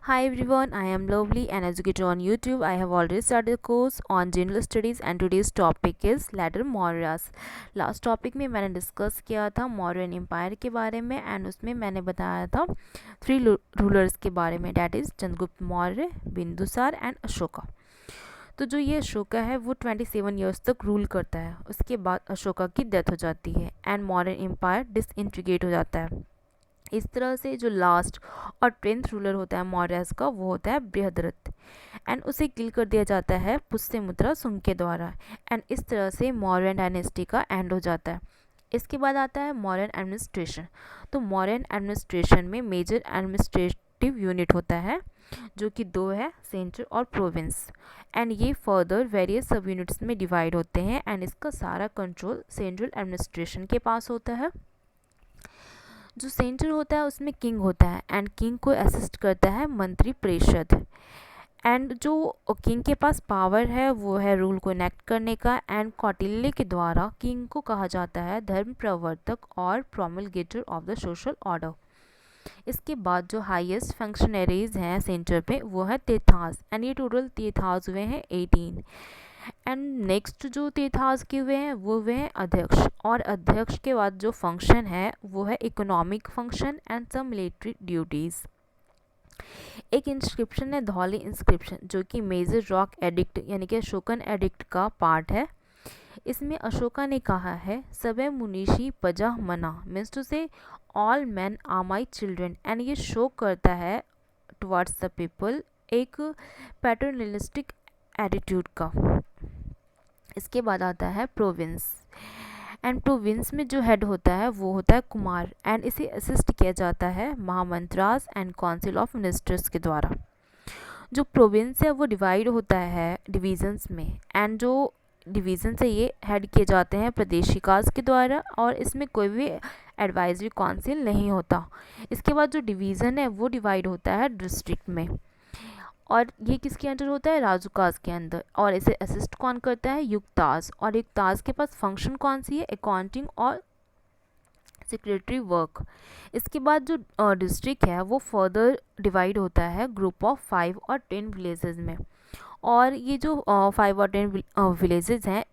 Hi everyone, I am Lovely, an educator on YouTube. I have already started a course on general studies and today's topic is later Mauryas. Last topic में मैंने discuss किया था Mauryan empire के बारे में and उसमें मैंने बताया था थ्री रूलर्स के बारे में, that is Chandragupta Maurya, Bindusara and Ashoka. तो जो ये अशोका है वो 27 ईयर्स तक रूल करता है। उसके बाद अशोका की डेथ हो जाती है एंड मौर्यन एम्पायर डिसइंटीग्रेट हो जाता है। इस तरह से जो लास्ट और 10th रूलर होता है मौर्यस का वो होता है बृहद्रथ एंड उसे किल कर दिया जाता है पुष्यमित्र सुंग के द्वारा एंड इस तरह से मौर्यन डायनेस्टी का एंड हो जाता है। इसके बाद आता है मौर्यन एडमिनिस्ट्रेशन। तो मौर्यन एडमिनिस्ट्रेशन में मेजर एडमिनिस्ट्रेटिव यूनिट होता है जो कि दो है, सेंटर और प्रोविंस, एंड ये फर्दर वेरियस सब यूनिट्स में डिवाइड होते हैं एंड इसका सारा कंट्रोल सेंट्रल एडमिनिस्ट्रेशन के पास होता है। जो सेंटर होता है उसमें किंग होता है एंड किंग को असिस्ट करता है मंत्री परिषद एंड जो किंग के पास पावर है वो है रूल को इनेक्ट करने का एंड कौटिल्य के द्वारा किंग को कहा जाता है धर्म प्रवर्तक और प्रोमलगेटर ऑफ द सोशल ऑर्डर। इसके बाद जो हाईएस्ट फंक्शनरीज हैं सेंटर पे वो है तीर्थास एंड ये टोटल तीर्थास हुए हैं 18 एंड नेक्स्ट जो तीर्थास के हुए हैं वो हुए हैं अध्यक्ष, और अध्यक्ष के बाद जो फंक्शन है वो है economic function and some military duties. एक इंस्क्रिप्शन है धौली इंस्क्रिप्शन जो कि मेजर रॉक एडिक्ट यानी कि अशोकन एडिक्ट का पार्ट है। इसमें अशोका ने कहा है सबे मुनीषी पजह मना means to say all men are my children and ये शो करता है टुवर्ड्स द पीपल एक पैटर्नलिस्टिक एटीट्यूड का। इसके बाद आता है प्रोविंस एंड प्रोविंस में जो हेड होता है वो होता है कुमार एंड इसे असिस्ट किया जाता है महामंत्रास एंड काउंसिल ऑफ मिनिस्टर्स के द्वारा। जो प्रोविंस है वो डिवाइड होता है डिवीजन्स में एंड जो डिवीज़न से ये हेड किए जाते हैं प्रदेशिकाज के द्वारा और इसमें कोई भी एडवाइजरी काउंसिल नहीं होता। इसके बाद जो डिवीज़न है वो डिवाइड होता है डिस्ट्रिक्ट में और ये किसके अंडर होता है राजुकाज के अंदर, और इसे असिस्ट कौन करता है युक्ताज, और युक्ताज के पास फंक्शन कौन सी है अकाउंटिंग और सेक्रेटरी वर्क। इसके बाद जो डिस्ट्रिक्ट है वो फर्दर डिवाइड होता है ग्रुप ऑफ 5 और 10 विलेजेस में, और ये जो 5 और 10 विलेजेस हैं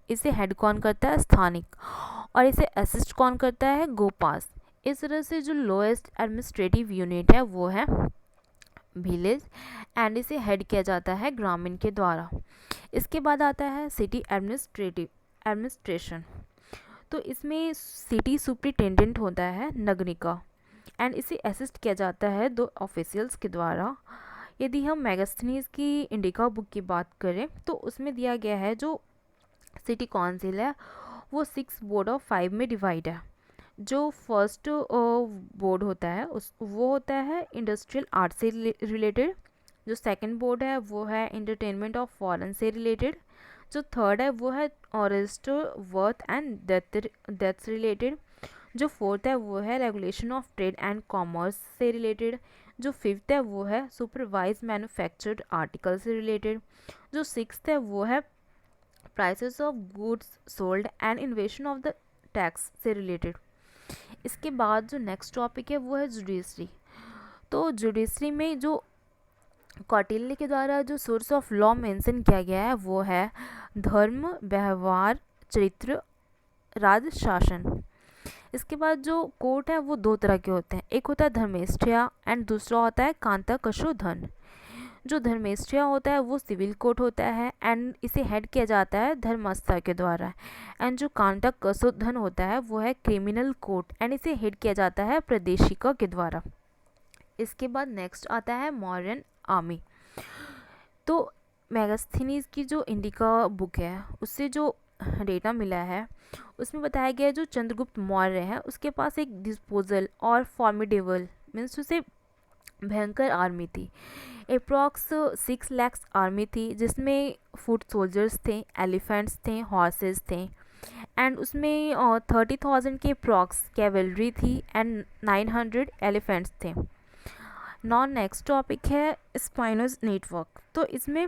इसे हेड कौन करता है स्थानिक और इसे असिस्ट कौन करता है गोपास। इस तरह से जो लोएस्ट एडमिनिस्ट्रेटिव यूनिट है वो है विलेज एंड इसे हेड किया जाता है ग्रामीण के द्वारा। इसके बाद आता है सिटी एडमिनिस्ट्रेशन। तो इसमें सिटी सुप्रिटेंडेंट होता है नगरिका एंड इसे असिस्ट किया जाता है दो ऑफिशियल्स के द्वारा। यदि हम मैगस्थनीज की इंडिका बुक की बात करें तो उसमें दिया गया है जो सिटी काउंसिल है वो 6 बोर्ड ऑफ 5 में डिवाइड है। जो फर्स्ट बोर्ड होता है उस वो होता है इंडस्ट्रियल आर्ट से रिलेटेड, जो सेकंड बोर्ड है वो है एंटरटेनमेंट ऑफ फॉरेन से रिलेटेड, जो थर्ड है वो है रजिस्टर वर्थ एंड डेथ से रिलेटेड, जो फोर्थ है वो है regulation of trade and commerce से रिलेटेड, जो फिफ्थ है वो है सुपरवाइज मैन्युफैक्चर्ड आर्टिकल से रिलेटेड, जो सिक्स्थ है वो है prices of goods sold and इन्वेशन of the tax से रिलेटेड। इसके बाद जो नेक्स्ट टॉपिक है वो है जुडिशरी। तो जुडिशरी में जो कौटिल्य के द्वारा जो सोर्स ऑफ लॉ मेंशन किया गया है वो है धर्म, व्यवहार, चरित्र, राज शासन। इसके बाद जो कोर्ट है वो दो तरह के होते हैं, एक होता है धर्मेष्ठया एंड दूसरा होता है कांता कशोधन। जो धर्मेष्ठया होता है वो सिविल कोर्ट होता है एंड इसे हेड किया जाता है धर्मस्था के द्वारा, एंड जो कांता कशोधन होता है वो है क्रिमिनल कोर्ट एंड इसे हेड किया जाता है प्रदेशिका के द्वारा। इसके बाद नेक्स्ट आता है मौर्यन आर्मी। तो मैगस्थनीज की जो इंडिका बुक है उससे जो डेटा मिला है उसमें बताया गया है जो चंद्रगुप्त मौर्य है उसके पास एक डिस्पोजल और फॉर्मिडेबल मीन्स उसे भयंकर आर्मी थी। अप्रॉक्स 6 lakhs आर्मी थी जिसमें फुट सोल्जर्स थे, एलिफेंट्स थे, हॉर्सेस थे एंड उसमें 30,000 के अप्रॉक्स कैवलरी थी एंड 900 एलिफेंट्स थे। नॉन नेक्स्ट टॉपिक है स्पाइनोज नेटवर्क। तो इसमें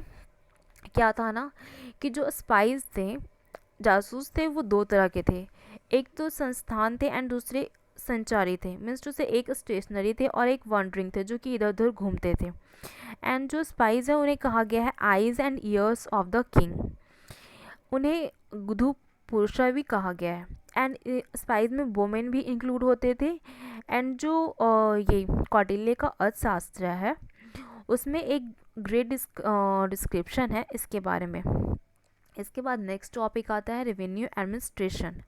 क्या था ना कि जो स्पाइस थे जासूस थे वो दो तरह के थे, एक तो संस्थान थे एंड दूसरे संचारी थे, मीन्स टू से एक स्टेशनरी थे और एक वॉन्डरिंग थे जो कि इधर उधर घूमते थे। एंड जो स्पाइस है उन्हें कहा गया है eyes and years of the king, उन्हें गुधु पुरुषा भी कहा गया है। एंड स्पाइस में वोमेन भी इंक्लूड होते थे। एंड जो ये कौटिल्य का अर्थशास्त्र है उसमें एक ग्रेट डिस्क्रिप्शन है इसके बारे में। इसके बाद नेक्स्ट टॉपिक आता है रेवेन्यू एडमिनिस्ट्रेशन।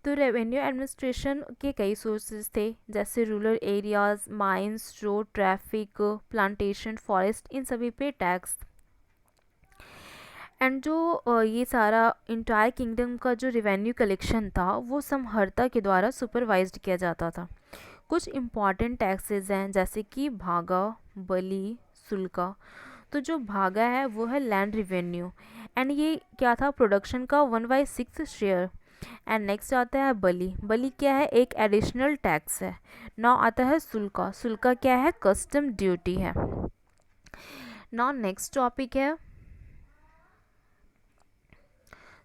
तो रेवेन्यू एडमिनिस्ट्रेशन के कई सोर्सेज थे, जैसे rural areas, mines, road, traffic, plantation, forest, इन सभी पे टैक्स। एंड जो ये सारा इंटायर किंगडम का जो रेवेन्यू कलेक्शन था वो समहर्ता के द्वारा सुपरवाइज्ड किया जाता था। कुछ इम्पॉर्टेंट टैक्सेस हैं जैसे कि भागा, बलि, शुल्का। तो जो भागा है वो है लैंड रेवेन्यू, एंड ये क्या था, प्रोडक्शन का 1/6 शेयर। एंड नेक्स्ट आता है बलि। बलि क्या है, एक एडिशनल टैक्स है। नाउ आता है शुल्का। शुल्का क्या है, कस्टम ड्यूटी है। नाउ नेक्स्ट टॉपिक है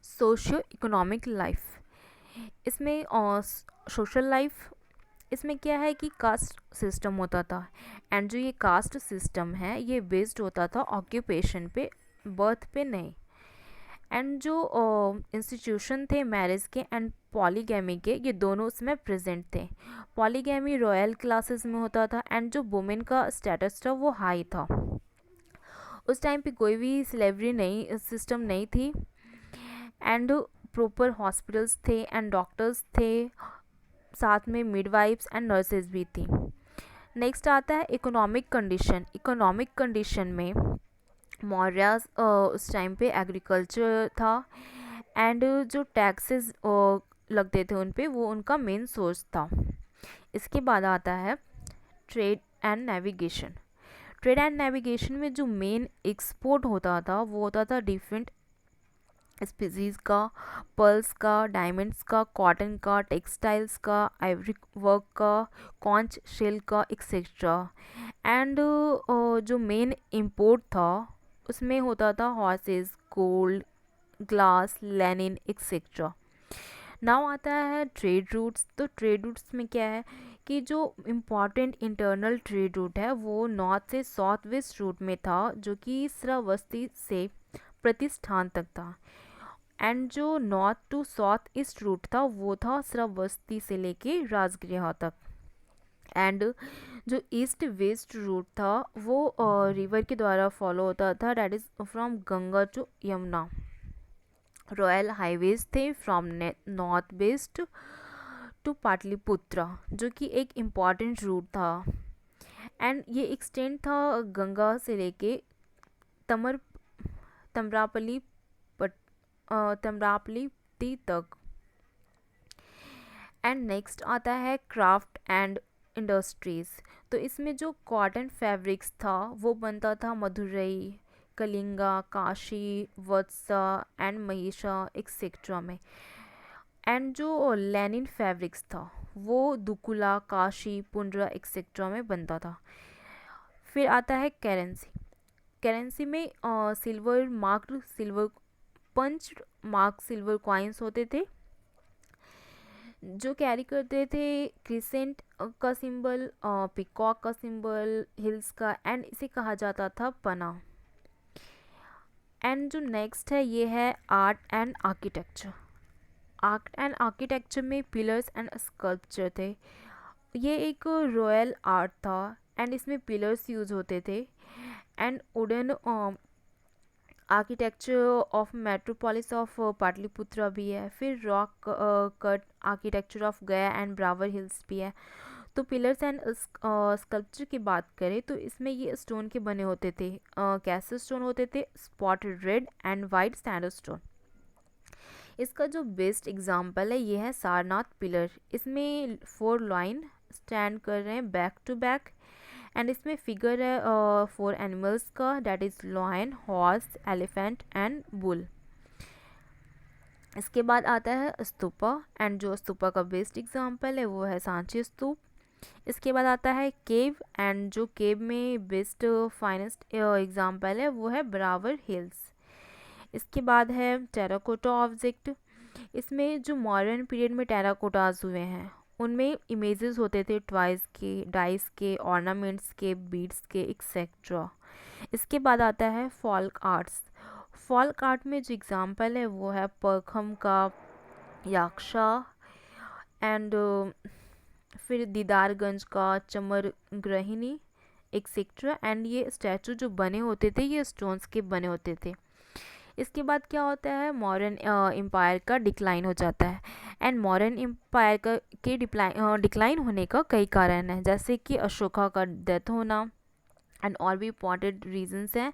सोशियो इकोनॉमिक लाइफ। इसमें सोशल लाइफ, इसमें क्या है कि कास्ट सिस्टम होता था। एंड जो ये कास्ट सिस्टम है ये बेस्ड होता था ऑक्यूपेशन पे, बर्थ पे नहीं। एंड जो इंस्टीट्यूशन थे मैरिज के एंड पॉलीगैमी के, ये दोनों उसमें प्रेजेंट थे। पॉलीगैमी रॉयल क्लासेस में होता था एंड जो वुमेन का स्टेटस था वो हाई था। उस टाइम पे कोई भी स्लेवरी नहीं, सिस्टम नहीं थी। एंड प्रॉपर हॉस्पिटल्स थे एंड डॉक्टर्स थे, साथ में मिडवाइफ्स एंड नर्सेज भी थी। नेक्स्ट आता है इकोनॉमिक कंडीशन। इकोनॉमिक कंडीशन में मौर्यास उस टाइम पे एग्रीकल्चर था एंड जो टैक्सेस लगते थे उन पे वो उनका मेन सोर्स था। इसके बाद आता है trade and navigation. Trade and navigation में जो मेन एक्सपोर्ट होता था वो होता था डिफरेंट स्पीसीज़ का, पर्ल्स का, डायमंड्स का, कॉटन का, टेक्सटाइल्स का, आइवरी वर्क का, कॉन्च शेल का, एक्सेट्रा। एंड जो मेन इंपोर्ट था उसमें होता था horses, gold, glass, Lenin, etcetera. Now आता है ट्रेड रूट्स। तो ट्रेड रूट्स में क्या है कि जो इम्पॉर्टेंट इंटरनल ट्रेड रूट है वो नॉर्थ से साउथ वेस्ट रूट में था, जो कि श्रावस्ती से प्रतिष्ठान तक था। एंड जो north to south east route था वो था श्रावस्ती से लेके राजगृह तक। एंड जो ईस्ट वेस्ट रूट था वो रिवर के द्वारा फॉलो होता था, that is from Ganga to Yamuna. Royal highways थे from north west to Pataliputra, जो कि एक इम्पॉर्टेंट रूट था। एंड ये एक्सटेंड था गंगा से लेके तमरापली तमरापली तक। एंड नेक्स्ट आता है क्राफ्ट एंड इंडस्ट्रीज़। तो इसमें जो कॉटन फैब्रिक्स था वो बनता था मदुरई, कलिंगा, काशी, वत्सा एंड महिषा एक्सेट्रा में। एंड जो लेनिन फैब्रिक्स था वो दुकुला, काशी, पुंड्रा एक्सेट्रा में बनता था। फिर आता है करेंसी। करेंसी में silver marked, silver punch mark silver coins होते थे जो कैरी करते थे क्रिसेंट का सिंबल, पिकॉक का सिंबल, हिल्स का, एंड इसे कहा जाता था पना। एंड जो नेक्स्ट है ये है art and architecture. Art and architecture में पिलर्स एंड स्कल्पचर थे। ये एक रॉयल आर्ट था एंड इसमें पिलर्स यूज होते थे। And wooden architecture of metropolis of Pataliputra भी है। फिर rock cut architecture of Gaya and Barabar hills भी है। तो पिलर्स एंड स्कल्पचर की बात करें तो इसमें ये स्टोन के बने होते थे, कैसे स्टोन होते थे, spotted red and white sandstone. इसका जो बेस्ट एग्जांपल है ये है सारनाथ पिलर। इसमें 4 लाइन स्टैंड कर रहे हैं बैक टू बैक एंड इसमें फिगर है 4 एनिमल्स का, that is lion, horse, elephant and bull. इसके बाद आता है स्तूपा एंड जो स्तूपा का बेस्ट एग्जांपल है वो है सांची स्तूप। इसके बाद आता है केव एंड जो केव में बेस्ट फाइनेस्ट एग्जांपल है वो है ब्रावर हिल्स। इसके बाद है टेराकोटा ऑब्जेक्ट। इसमें जो मॉडर्न पीरियड में टेराकोटाज हुए हैं उनमें इमेजेस होते थे टॉयज के, डाइस के, ऑर्नामेंट्स के, बीड्स के, एक्सेट्रा। इसके बाद आता है फॉल्क आर्ट्स। फॉल्क आर्ट में जो एग्जांपल है वो है परखम का याक्षा एंड फिर दीदारगंज का चमर ग्रहिणी एक्सेट्रा। एंड ये स्टैचू जो बने होते थे ये स्टोन्स के बने होते थे। इसके बाद क्या होता है, मौर्यन एम्पायर का डिक्लाइन हो जाता है। एंड मौर्यन एम्पायर का के डिक्लाइन होने का कई कारण हैं, जैसे कि अशोका का डेथ होना एंड और भी इम्पॉर्टेंट रीजंस हैं।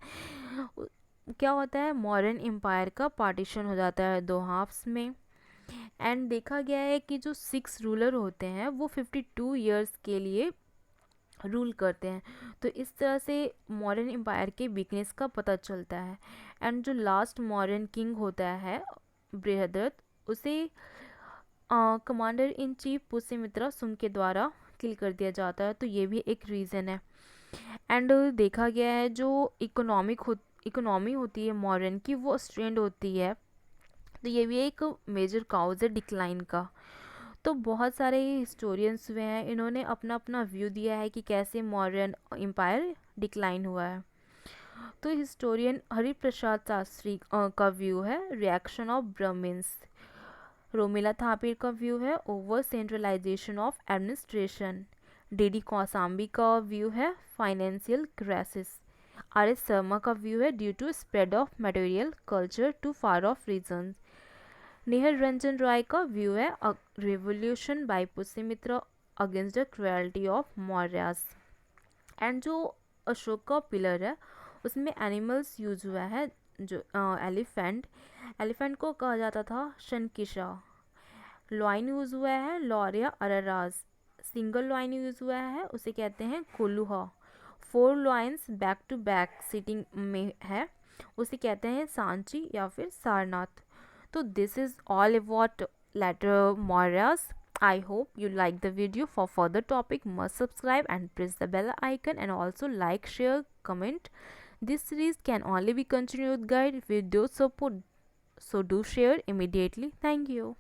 क्या होता है, मौर्यन एम्पायर का पार्टीशन हो जाता है दो हाफ्स में। एंड देखा गया है कि जो 6 रूलर होते हैं वो 52 ईयर्स के लिए रूल करते हैं। तो इस तरह से मौर्यन एम्पायर के वीकनेस का पता चलता है। एंड जो लास्ट मौर्यन किंग होता है बृहद्रथ, उसे कमांडर इन चीफ पुष्यमित्रा सुम के द्वारा किल कर दिया जाता है। तो ये भी एक रीज़न है। एंड देखा गया है जो इकोनॉमी होती है मॉडर्न की वो स्ट्रेंड होती है। तो ये भी एक मेजर काउज है डिक्लाइन का। तो बहुत सारे हिस्टोरियंस हुए हैं, इन्होंने अपना अपना व्यू दिया है कि कैसे मॉडर्न एम्पायर डिक्लाइन हुआ है। तो हिस्टोरियन हरिप्रसाद शास्त्री का व्यू है रिएक्शन ऑफ ब्राह्मण्स। रोमिला थापिर का व्यू है over centralisation of administration. D Kosambi का व्यू है financial crisis. R S Sharma का व्यू है due to spread of material culture to far of region. Nihar Ranjan Roy का व्यू है revolution by Pushyamitra against the cruelty of Mauryas. And जो अशोक का पिलर है उसमें एनिमल्स यूज हुआ है, जो एलिफेंट को कहा जाता था शनकिशा। लॉइन यूज हुआ है लॉरिया अराराज। सिंगल लॉइन यूज हुआ है उसे कहते हैं कोलुहा। 4 लॉइन्स बैक टू बैक सिटिंग में है उसे कहते हैं सांची या फिर सारनाथ। तो this is all about later Mauryas. I hope you like the video. For further topic must subscribe and press the bell icon, and also like, share, comment. This series can only be continued guide with your support, so do share immediately. Thank you.